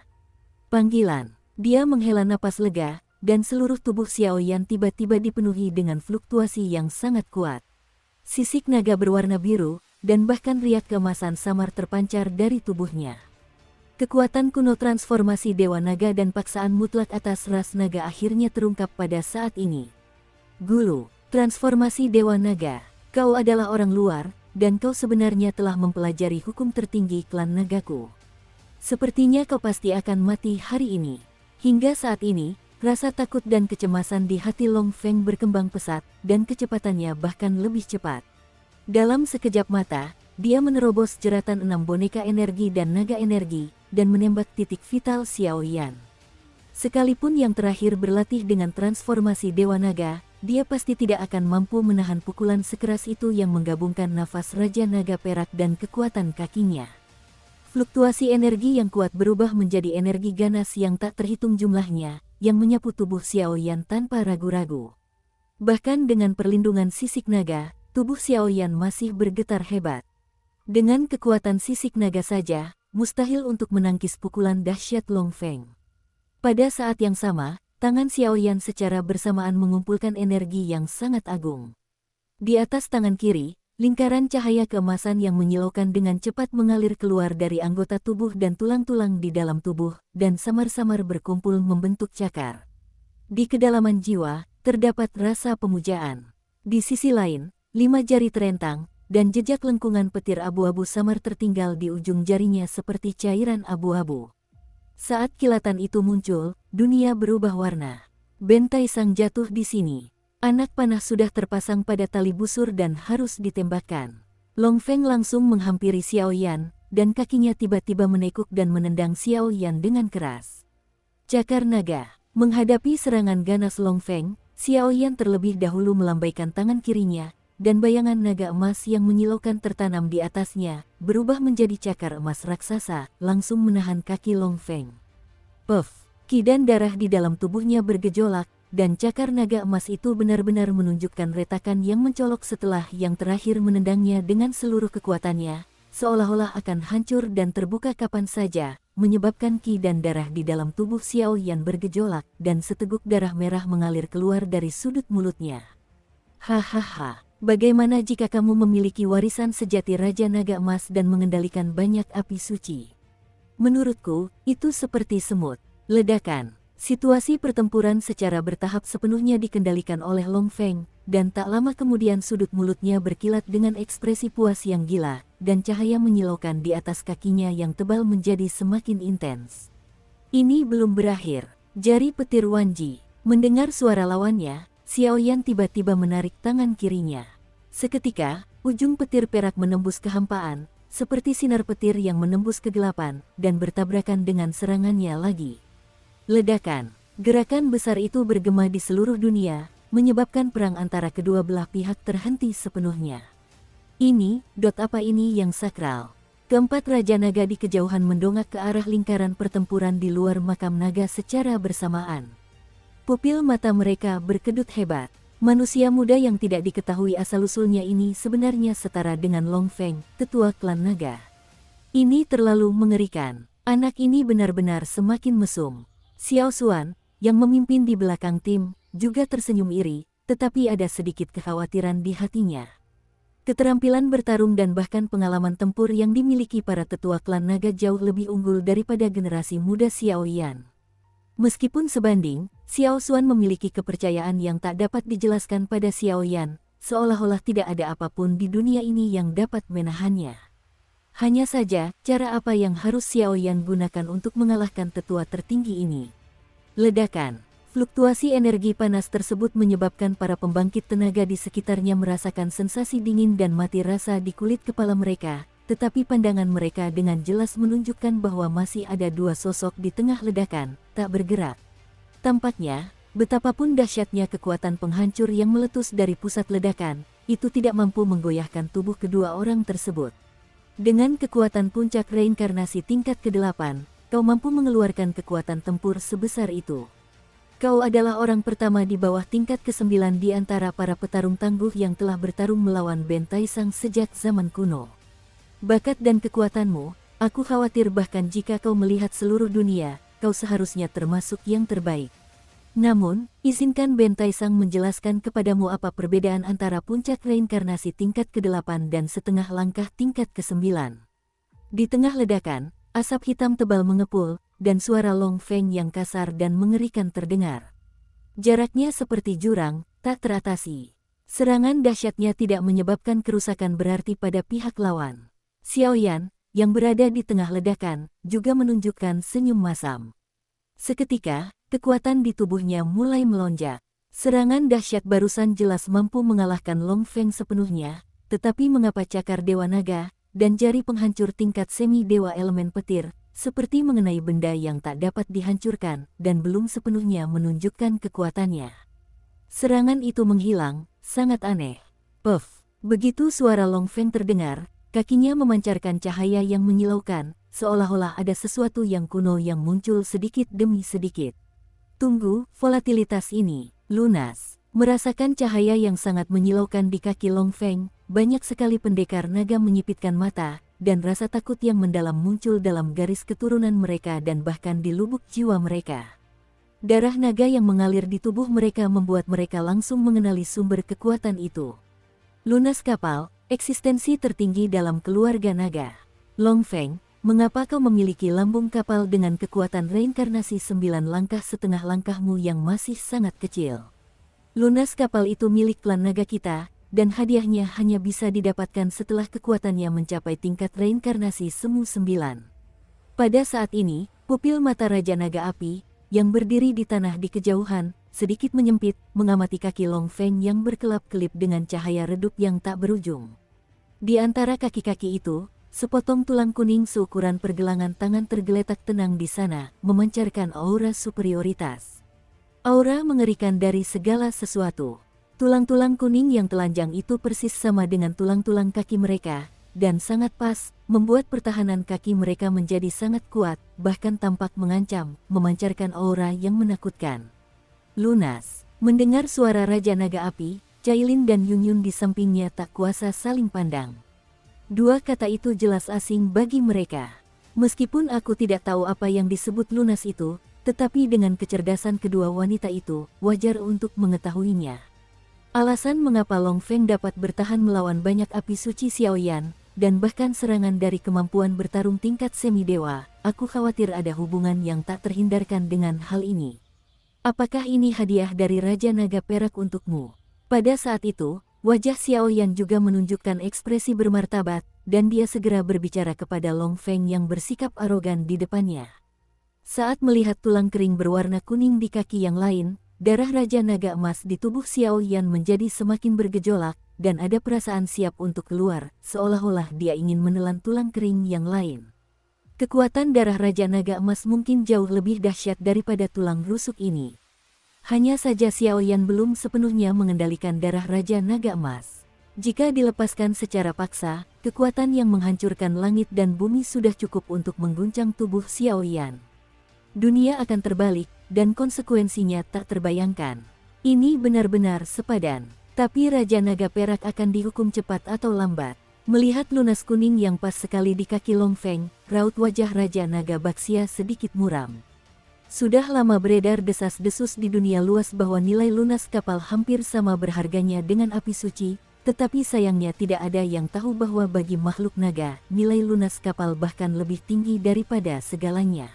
Panggilan. Dia menghela napas lega, dan seluruh tubuh Xiao Yan tiba-tiba dipenuhi dengan fluktuasi yang sangat kuat. Sisik naga berwarna biru, dan bahkan riak keemasan samar terpancar dari tubuhnya. Kekuatan kuno transformasi Dewa Naga dan paksaan mutlak atas ras naga akhirnya terungkap pada saat ini. Gulu, transformasi Dewa Naga, kau adalah orang luar, dan kau sebenarnya telah mempelajari hukum tertinggi klan nagaku. Sepertinya kau pasti akan mati hari ini. Hingga saat ini, rasa takut dan kecemasan di hati Long Feng berkembang pesat, dan kecepatannya bahkan lebih cepat. Dalam sekejap mata, dia menerobos jeratan 6 boneka energi dan naga energi, dan menembak titik vital Xiao Yan. Sekalipun yang terakhir berlatih dengan transformasi Dewa Naga, dia pasti tidak akan mampu menahan pukulan sekeras itu yang menggabungkan nafas Raja Naga Perak dan kekuatan kakinya. Fluktuasi energi yang kuat berubah menjadi energi ganas yang tak terhitung jumlahnya, yang menyapu tubuh Xiao Yan tanpa ragu-ragu. Bahkan dengan perlindungan sisik naga, tubuh Xiao Yan masih bergetar hebat. Dengan kekuatan sisik naga saja, mustahil untuk menangkis pukulan dahsyat Long Feng. Pada saat yang sama, tangan Xiao Yan secara bersamaan mengumpulkan energi yang sangat agung. Di atas tangan kiri, lingkaran cahaya keemasan yang menyilaukan dengan cepat mengalir keluar dari anggota tubuh dan tulang-tulang di dalam tubuh, dan samar-samar berkumpul membentuk cakar. Di kedalaman jiwa, terdapat rasa pemujaan. Di sisi lain, 5 jari terentang, dan jejak lengkungan petir abu-abu samar tertinggal di ujung jarinya seperti cairan abu-abu. Saat kilatan itu muncul, dunia berubah warna. Bentai Sang jatuh di sini. Anak panah sudah terpasang pada tali busur dan harus ditembakkan. Long Feng langsung menghampiri Xiao Yan, dan kakinya tiba-tiba menekuk dan menendang Xiao Yan dengan keras. Cakar naga. Menghadapi serangan ganas Long Feng, Xiao Yan terlebih dahulu melambaikan tangan kirinya, dan bayangan naga emas yang menyilaukan tertanam di atasnya, berubah menjadi cakar emas raksasa, langsung menahan kaki Long Feng. Puff, ki dan darah di dalam tubuhnya bergejolak, dan cakar naga emas itu benar-benar menunjukkan retakan yang mencolok setelah yang terakhir menendangnya dengan seluruh kekuatannya, seolah-olah akan hancur dan terbuka kapan saja, menyebabkan ki dan darah di dalam tubuh Xiao Yan bergejolak, dan seteguk darah merah mengalir keluar dari sudut mulutnya. Hahaha. Bagaimana jika kamu memiliki warisan sejati Raja Naga Emas dan mengendalikan banyak api suci? Menurutku, itu seperti semut. Ledakan. Situasi pertempuran secara bertahap sepenuhnya dikendalikan oleh Long Feng, dan tak lama kemudian sudut mulutnya berkilat dengan ekspresi puas yang gila, dan cahaya menyilaukan di atas kakinya yang tebal menjadi semakin intens. Ini belum berakhir. Jari petir Wanji. Mendengar suara lawannya, Xiao Yan tiba-tiba menarik tangan kirinya. Seketika, ujung petir perak menembus kehampaan, seperti sinar petir yang menembus kegelapan, dan bertabrakan dengan serangannya lagi. Ledakan. Gerakan besar itu bergema di seluruh dunia, menyebabkan perang antara kedua belah pihak terhenti sepenuhnya. Apa ini yang sakral? Keempat Raja Naga di kejauhan mendongak ke arah lingkaran pertempuran di luar makam naga secara bersamaan. Pupil mata mereka berkedut hebat. Manusia muda yang tidak diketahui asal-usulnya ini sebenarnya setara dengan Long Feng, tetua klan naga. Ini terlalu mengerikan. Anak ini benar-benar semakin mesum. Xiao Xuan, yang memimpin di belakang tim, juga tersenyum iri, tetapi ada sedikit kekhawatiran di hatinya. Keterampilan bertarung dan bahkan pengalaman tempur yang dimiliki para tetua klan naga jauh lebih unggul daripada generasi muda Xiao Yan. Meskipun sebanding, Xiao Xuan memiliki kepercayaan yang tak dapat dijelaskan pada Xiao Yan, seolah-olah tidak ada apapun di dunia ini yang dapat menahannya. Hanya saja, cara apa yang harus Xiao Yan gunakan untuk mengalahkan tetua tertinggi ini? Ledakan. Fluktuasi energi panas tersebut menyebabkan para pembangkit tenaga di sekitarnya merasakan sensasi dingin dan mati rasa di kulit kepala mereka, tetapi pandangan mereka dengan jelas menunjukkan bahwa masih ada dua sosok di tengah ledakan, tak bergerak. Tampaknya, betapapun dahsyatnya kekuatan penghancur yang meletus dari pusat ledakan, itu tidak mampu menggoyahkan tubuh kedua orang tersebut. Dengan kekuatan puncak reinkarnasi tingkat ke-8, kau mampu mengeluarkan kekuatan tempur sebesar itu. Kau adalah orang pertama di bawah tingkat ke-9 di antara para petarung tangguh yang telah bertarung melawan Ben Taisang sejak zaman kuno. Bakat dan kekuatanmu, aku khawatir bahkan jika kau melihat seluruh dunia, kau seharusnya termasuk yang terbaik. Namun, izinkan Ben Taisang menjelaskan kepadamu apa perbedaan antara puncak reinkarnasi tingkat ke-8 dan setengah langkah tingkat ke-9. Di tengah ledakan, asap hitam tebal mengepul, dan suara Long Feng yang kasar dan mengerikan terdengar. Jaraknya seperti jurang, tak teratasi. Serangan dahsyatnya tidak menyebabkan kerusakan berarti pada pihak lawan. Xiao Yan, yang berada di tengah ledakan, juga menunjukkan senyum masam. Seketika, kekuatan di tubuhnya mulai melonjak. Serangan dahsyat barusan jelas mampu mengalahkan Long Feng sepenuhnya, tetapi mengapa cakar Dewa Naga dan jari penghancur tingkat semi-dewa elemen petir, seperti mengenai benda yang tak dapat dihancurkan dan belum sepenuhnya menunjukkan kekuatannya. Serangan itu menghilang, sangat aneh. Puff! Begitu suara Long Feng terdengar, kakinya memancarkan cahaya yang menyilaukan, seolah-olah ada sesuatu yang kuno yang muncul sedikit demi sedikit. Tunggu, volatilitas ini, lunas. Merasakan cahaya yang sangat menyilaukan di kaki Long Feng, banyak sekali pendekar naga menyipitkan mata, dan rasa takut yang mendalam muncul dalam garis keturunan mereka dan bahkan di lubuk jiwa mereka. Darah naga yang mengalir di tubuh mereka membuat mereka langsung mengenali sumber kekuatan itu. Lunas kapal, eksistensi tertinggi dalam keluarga naga. Long Feng, mengapa kau memiliki lambung kapal dengan kekuatan reinkarnasi 9 langkah setengah langkahmu yang masih sangat kecil? Lunas kapal itu milik klan naga kita, dan hadiahnya hanya bisa didapatkan setelah kekuatannya mencapai tingkat reinkarnasi semu 9. Pada saat ini, pupil mata Raja Naga Api, yang berdiri di tanah di kejauhan, sedikit menyempit, mengamati kaki Long Feng yang berkelap-kelip dengan cahaya redup yang tak berujung. Di antara kaki-kaki itu, sepotong tulang kuning seukuran pergelangan tangan tergeletak tenang di sana, memancarkan aura superioritas. Aura mengerikan dari segala sesuatu. Tulang-tulang kuning yang telanjang itu persis sama dengan tulang-tulang kaki mereka, dan sangat pas, membuat pertahanan kaki mereka menjadi sangat kuat, bahkan tampak mengancam, memancarkan aura yang menakutkan. Lunas. Mendengar suara Raja Naga Api, Cailin dan Yun Yun di sampingnya tak kuasa saling pandang. Dua kata itu jelas asing bagi mereka. Meskipun aku tidak tahu apa yang disebut lunas itu, tetapi dengan kecerdasan kedua wanita itu, wajar untuk mengetahuinya. Alasan mengapa Long Feng dapat bertahan melawan banyak api suci Xiao Yan, dan bahkan serangan dari kemampuan bertarung tingkat semi-dewa, aku khawatir ada hubungan yang tak terhindarkan dengan hal ini. Apakah ini hadiah dari Raja Naga Perak untukmu? Pada saat itu, wajah Xiao Yan juga menunjukkan ekspresi bermartabat, dan dia segera berbicara kepada Long Feng yang bersikap arogan di depannya. Saat melihat tulang kering berwarna kuning di kaki yang lain, darah Raja Naga Emas di tubuh Xiao Yan menjadi semakin bergejolak, dan ada perasaan siap untuk keluar, seolah-olah dia ingin menelan tulang kering yang lain. Kekuatan darah Raja Naga Emas mungkin jauh lebih dahsyat daripada tulang rusuk ini. Hanya saja Xiao Yan belum sepenuhnya mengendalikan darah Raja Naga Emas. Jika dilepaskan secara paksa, kekuatan yang menghancurkan langit dan bumi sudah cukup untuk mengguncang tubuh Xiao Yan. Dunia akan terbalik, dan konsekuensinya tak terbayangkan. Ini benar-benar sepadan. Tapi Raja Naga Perak akan dihukum cepat atau lambat. Melihat lunas kuning yang pas sekali di kaki Long Feng, raut wajah Raja Naga Baksia sedikit muram. Sudah lama beredar desas-desus di dunia luas bahwa nilai lunas kapal hampir sama berharganya dengan api suci, tetapi sayangnya tidak ada yang tahu bahwa bagi makhluk naga, nilai lunas kapal bahkan lebih tinggi daripada segalanya.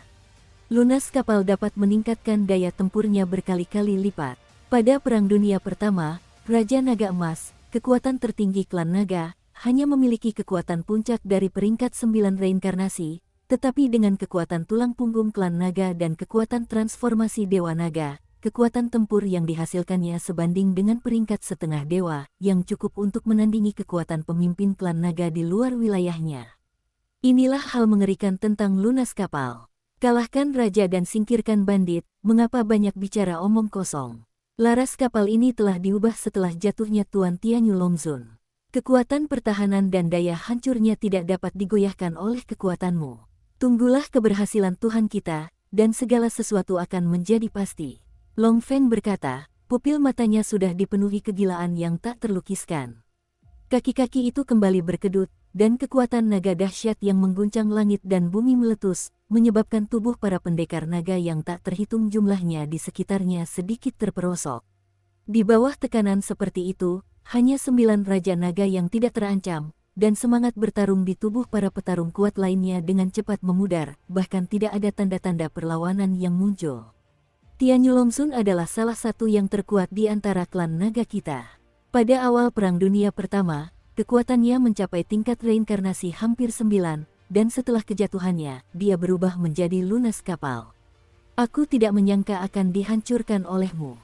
Lunas kapal dapat meningkatkan daya tempurnya berkali-kali lipat. Pada Perang Dunia Pertama, Raja Naga Emas, kekuatan tertinggi klan naga, hanya memiliki kekuatan puncak dari peringkat 9 reinkarnasi, tetapi dengan kekuatan tulang punggung klan naga dan kekuatan transformasi Dewa Naga, kekuatan tempur yang dihasilkannya sebanding dengan peringkat setengah dewa yang cukup untuk menandingi kekuatan pemimpin klan naga di luar wilayahnya. Inilah hal mengerikan tentang lunas kapal. Kalahkan raja dan singkirkan bandit, mengapa banyak bicara omong kosong? Laras kapal ini telah diubah setelah jatuhnya Tuan Tianyu Longzun. Kekuatan pertahanan dan daya hancurnya tidak dapat digoyahkan oleh kekuatanmu. Tunggulah keberhasilan Tuhan kita, dan segala sesuatu akan menjadi pasti. Long Feng berkata, pupil matanya sudah dipenuhi kegilaan yang tak terlukiskan. Kaki-kaki itu kembali berkedut, dan kekuatan naga dahsyat yang mengguncang langit dan bumi meletus, menyebabkan tubuh para pendekar naga yang tak terhitung jumlahnya di sekitarnya sedikit terperosok. Di bawah tekanan seperti itu, hanya 9 raja naga yang tidak terancam, dan semangat bertarung di tubuh para petarung kuat lainnya dengan cepat memudar, bahkan tidak ada tanda-tanda perlawanan yang muncul. Tianyu Longzun adalah salah satu yang terkuat di antara klan naga kita. Pada awal Perang Dunia Pertama, kekuatannya mencapai tingkat reinkarnasi hampir 9, dan setelah kejatuhannya, dia berubah menjadi lunas kapal. Aku tidak menyangka akan dihancurkan olehmu.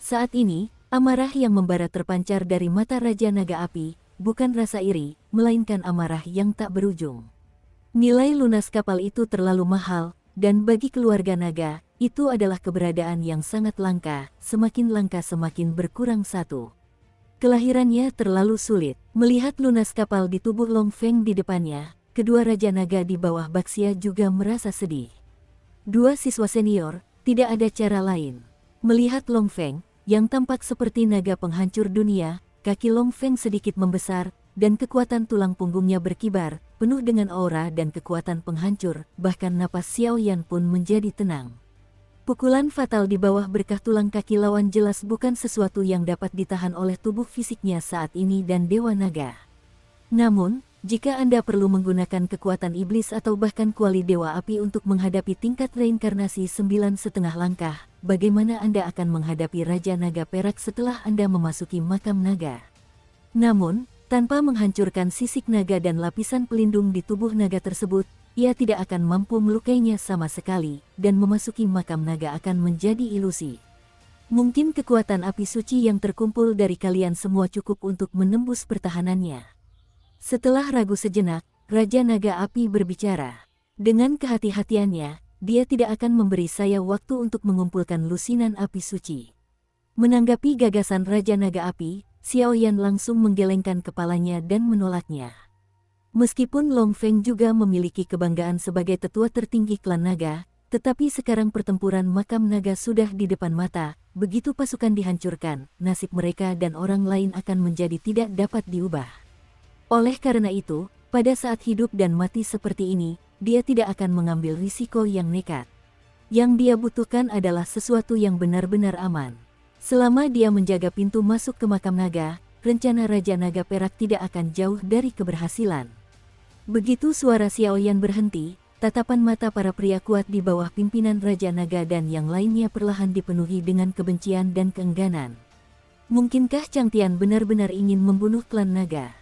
Saat ini, amarah yang membara terpancar dari mata Raja Naga Api, bukan rasa iri, melainkan amarah yang tak berujung. Nilai lunas kapal itu terlalu mahal, dan bagi keluarga naga, itu adalah keberadaan yang sangat langka, semakin langka semakin berkurang satu. Kelahirannya terlalu sulit. Melihat lunas kapal di tubuh Long Feng di depannya, kedua Raja Naga di bawah Baxia juga merasa sedih. Dua siswa senior, tidak ada cara lain. Melihat Long Feng, yang tampak seperti naga penghancur dunia, kaki Long Feng sedikit membesar, dan kekuatan tulang punggungnya berkibar, penuh dengan aura dan kekuatan penghancur, bahkan napas Xiao Yan pun menjadi tenang. Pukulan fatal di bawah berkah tulang kaki lawan jelas bukan sesuatu yang dapat ditahan oleh tubuh fisiknya saat ini dan Dewa Naga. Namun, jika Anda perlu menggunakan kekuatan iblis atau bahkan kuali Dewa Api untuk menghadapi tingkat reinkarnasi 9,5 langkah, bagaimana Anda akan menghadapi Raja Naga Perak setelah Anda memasuki makam naga? Namun, tanpa menghancurkan sisik naga dan lapisan pelindung di tubuh naga tersebut, ia tidak akan mampu melukainya sama sekali, dan memasuki makam naga akan menjadi ilusi. Mungkin kekuatan api suci yang terkumpul dari kalian semua cukup untuk menembus pertahanannya. Setelah ragu sejenak, Raja Naga Api berbicara. Dengan kehati-hatiannya, dia tidak akan memberi saya waktu untuk mengumpulkan lusinan api suci. Menanggapi gagasan Raja Naga Api, Xiao Yan langsung menggelengkan kepalanya dan menolaknya. Meskipun Long Feng juga memiliki kebanggaan sebagai tetua tertinggi klan naga, tetapi sekarang pertempuran makam naga sudah di depan mata, begitu pasukan dihancurkan, nasib mereka dan orang lain akan menjadi tidak dapat diubah. Oleh karena itu, pada saat hidup dan mati seperti ini, dia tidak akan mengambil risiko yang nekat. Yang dia butuhkan adalah sesuatu yang benar-benar aman. Selama dia menjaga pintu masuk ke makam naga, rencana Raja Naga Perak tidak akan jauh dari keberhasilan. Begitu suara Xiao Yan berhenti, tatapan mata para pria kuat di bawah pimpinan Raja Naga dan yang lainnya perlahan dipenuhi dengan kebencian dan keengganan. Mungkinkah Chang Tian benar-benar ingin membunuh klan naga?